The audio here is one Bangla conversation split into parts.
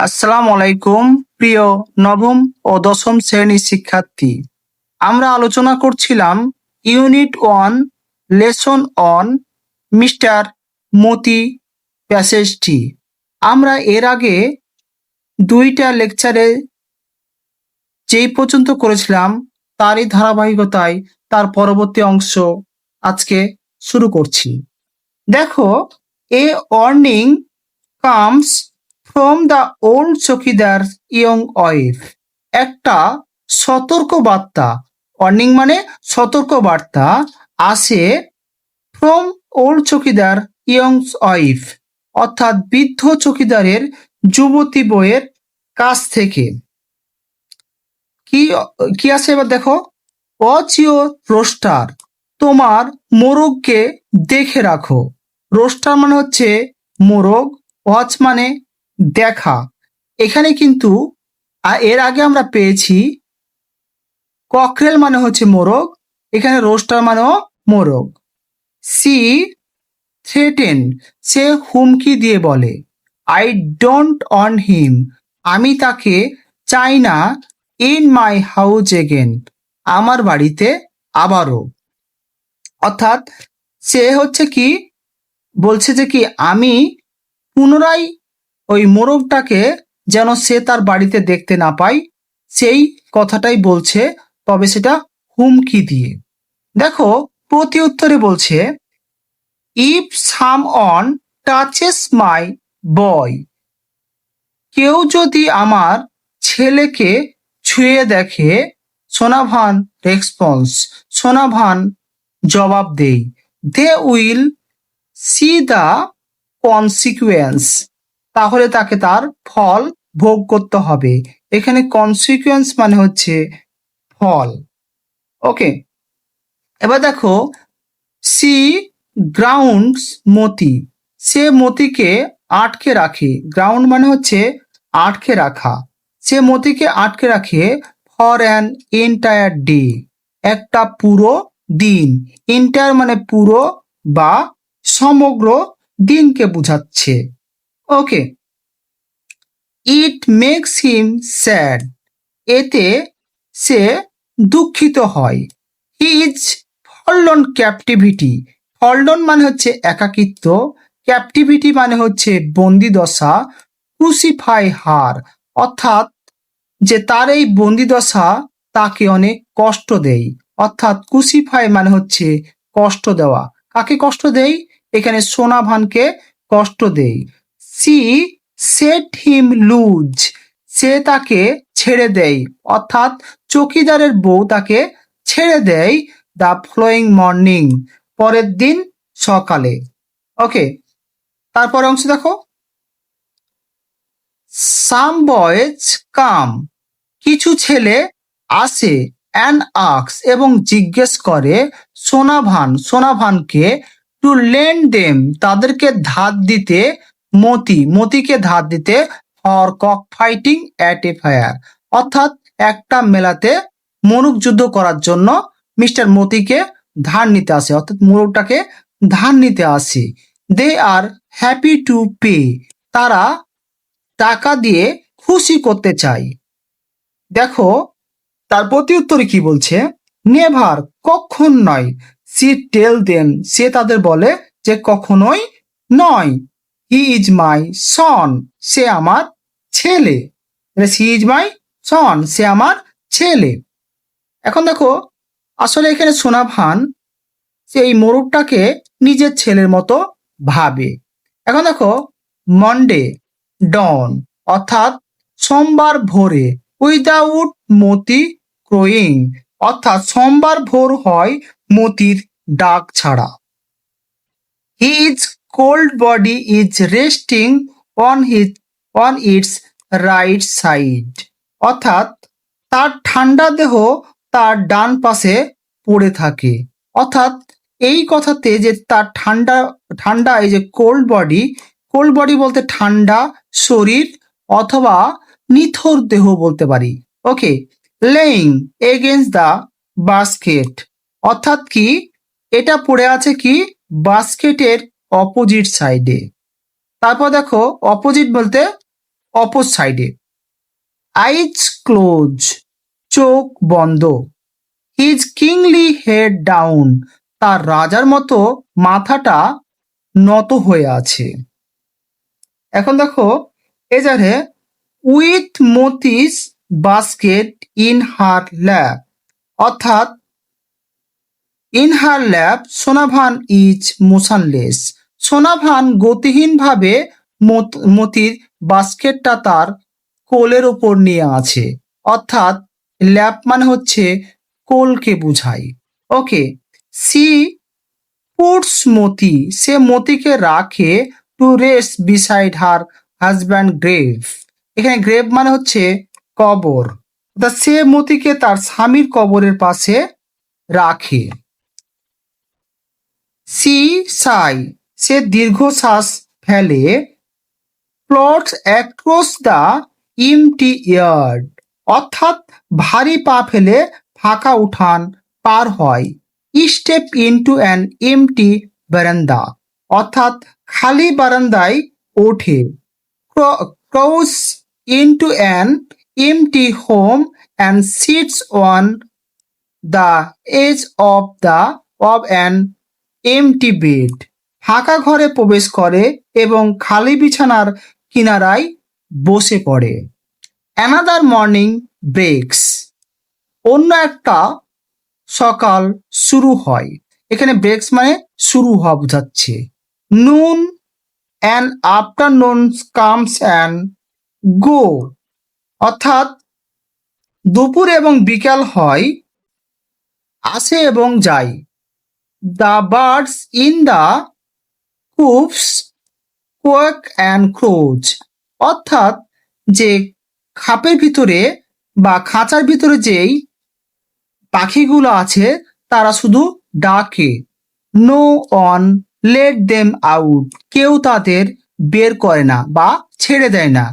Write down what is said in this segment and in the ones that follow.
আসসালামু আলাইকুম প্রিয় নবম ও দশম শ্রেণীর শিক্ষার্থী। আমরা আলোচনা করছিলাম ইউনিট 1 লেসন অন মিস্টার মতি প্যাসেজটি। আমরা এর আগে দুইটা লেকচারে যেই পর্যন্ত করেছিলাম তারই ধারাবাহিকতায় তার পরবর্তী অংশ আজকে শুরু করছি। দেখো, a warning comes from the old chowkidar young wife. একটা সতর্ক বার্তা, ওয়ার্নিং মানে সতর্ক বার্তা, আসে from old chowkidar young wife, অর্থাৎ বৃদ্ধ চকিদারের যুবতী বউয়ের কাছ থেকে। কি কি আছে এবার দেখো, ওয়াচ ইউর রোস্টার, তোমার মোরগকে দেখে রাখো। রোস্টার মানে হচ্ছে মোরগ, ওয়াচ মানে দেখা। এখানে কিন্তু এর আগে আমরা পেয়েছি ককরেল মানে হচ্ছে মোরগ, এখানে রোস্টার মানেও মোরগ। সি থ্রেটেন, সে হুমকি দিয়ে বলে। আই ডোন্ট ওয়ান্ট হিম, আমি তাকে চাই না। ইন মাই হাউস এগেন, আমার বাড়িতে আবারও। অর্থাৎ সে হচ্ছে কি বলছে যে কি আমি পুনরায় ওই মোরগটাকে যেন সে তার বাড়িতে দেখতে না পায়, সেই কথাটাই বলছে, তবে সেটা হুমকি দিয়ে। দেখো, প্রতি উত্তরে বলছে ইফ সাম অন টাচেস মাই বয়, কেউ যদি আমার ছেলেকে ছুঁয়ে দেখে। সোনাভান রেসপন্স, সোনাভান জবাব দেই। They will see the consequence, তাহলে তাকে তার ফল ভোগ করতে হবে। এখানে কনসিকুয়েন্স মানে হচ্ছে ফল। ওকে, এবার দেখো, সি গ্রাউন্ডস মতি, সে মতিকে আটকে রাখে। গ্রাউন্ড মানে হচ্ছে আটকে রাখা। সে মতিকে আটকে রাখে ফর অ্যান এন্টায়ার ডে, একটা পুরো দিন। এন্টায়ার মানে পুরো বা সমগ্র দিনকে বোঝাচ্ছে। ওকে, ইট মেক্স হিম স্যাড, এতে সে দুঃখিত হয়। হি ইজ ফলডন ক্যাপটিভিটি, ফলডন মানে হচ্ছে একাকিত্ব, ক্যাপটিভিটি মানে হচ্ছে বন্দি দশা, ক্রুসিফাই হার, অর্থাৎ যে তার এই বন্দি দশা তাকে অনেক কষ্ট দেয়। অর্থাৎ ক্রুসিফাই মানে হচ্ছে কষ্ট দেওয়া। কাকে কষ্ট দেয়? এখানে সোনাভানকে কষ্ট দেয়। সি সেট হিম লুজ, সে তাকে ছেড়ে দেয়, অর্থাৎ চকিদারের বউ তাকে ছেড়ে দেয়। দ্য ফলোয়িং মর্নিং, পরের দিন সকালে। ওকে, তারপরে অংশ দেখো, সাম বয়েজ কাম, কিছু ছেলে আসে অ্যান্ড আক্স, এবং জিজ্ঞেস করে সোনাভানকে টু লেন্ড দেম, তাদেরকে ধার দিতে, মতিকে ধার দিতে, for cock fighting at a fair, অর্থাৎ একটা মেলাতে মোরগ যুদ্ধ করার জন্য মিস্টার মতিকে ধার নিতে আসে, অর্থাৎ মোরগটাকে ধার নিতে আসে। দে আর হ্যাপি টু পে, তারা টাকা দিয়ে খুশি করতে চায়। দেখো, তার প্রতি উত্তরে কি বলছে, নেভার, কখন নয়। সি টেল দেম, সে তাদের বলে যে কখনোই নয়। হি ইজ মাই সন, সে আমার ছেলে। হি ইজ মাই সন, সে আমার ছেলে। এখন দেখো, আসলে এখানে সোনাভান সে এই মোরগটাকে নিজের ছেলের মতো ভাবে। এখন দেখো, মন্ডে ডন, অর্থাৎ সোমবার ভোরে, উইদাউট মতি ক্রোয়িং, অর্থাৎ সোমবার ভোর হয় মতির ডাক ছাড়া। He is cold body is resting on it's right side, অর্থাৎ তার ঠান্ডা দেহ তার ডান পাশে পড়ে থাকে। অর্থাৎ এই কথাতে যে তার ঠান্ডা এই যে কোল্ড বডি বলতে ঠান্ডা শরীর অথবা নিথর দেহ বলতে পারি। ওকে, লেইং এগেইনস্ট দ্য বাস্কেট, অর্থাৎ কি এটা পড়ে আছে কি বাস্কেটের অপোজিট সাইডে। তারপর দেখো, অপোজিট বলতে অপর সাইডে। আইজ ক্লোজ, চোখ বন্ধ। হিজ কিংলি হেড ডাউন, তার রাজার মতো মাথাটা নত হয়ে আছে। এখন দেখো এজারে with Moti's basket in her lap, অর্থাৎ in her lap Sonabhan is motionless. Sonabhan গতিহীনভাবে মতির বাস্কেটটা তার কোলের ওপর নিয়ে আছে, অর্থাৎ ল্যাপ মানে হচ্ছে কোলকে বোঝায়। ওকে, সি পুটস মতি, সে মতিকে রাখে to rest beside her husband grave. এখানে গ্রেভ মানে হচ্ছে কবর, অর্থাৎ সে মতিকে তার স্বামীর কবরের পাশে রাখে। সি সাই, সে দীর্ঘশ্বাস ফেলে। Plots across the MT yard, অর্থাৎ ভারী পা ফেলে ফাঁকা উঠান পার হয়। স্টেপ ইনটু অ্যান এমটি বারান্দা, অর্থাৎ খালি বারান্দায় ওঠে। Cross into an empty home and sits on the edge of an empty bed, ফাঁকা ঘরে প্রবেশ করে এবং খালি বিছানার কিনারায় বসে পড়ে। অ্যানাদার মর্নিং ব্রেকস, অন্য একটা সকাল শুরু হয়। এখানে ব্রেকস মানে শুরু হওয়া বোঝাচ্ছে। Noon and afternoon comes and go, অর্থাৎ দুপুর এবং বিকাল হয়, আসে এবং যায়। The birds in the coops quack and crows, অর্থাৎ যে খাপের ভিতরে বা খাঁচার ভিতরে যেই পাখিগুলো আছে তারা শুধু ডাকে। No one let them out, কেউ তাদের বের করে না বা ছেড়ে দেয় না।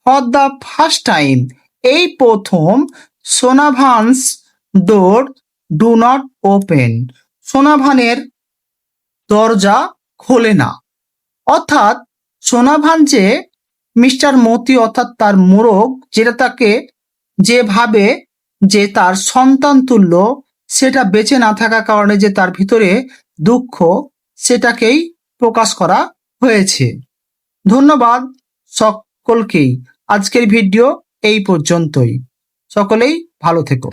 ফর দ্য ফার্স্ট টাইম, এই প্রথম সোনাভানস ডোর ডু নট ওপেন, সোনাভানের দরজা খোলে না। অর্থাৎ সোনাভান যে মিস্টার মতি অর্থাৎ তার মোরগ, যেটা তাকে যেভাবে যে তার সন্তান তুল্য, সেটা বেঁচে না থাকার কারণে যে তার ভিতরে দুঃখ, সেটাকেই প্রকাশ করা হয়েছে। ধন্যবাদ সকলকেই। আজকের ভিডিও এই পর্যন্তই। সকলেই ভালো থেকো।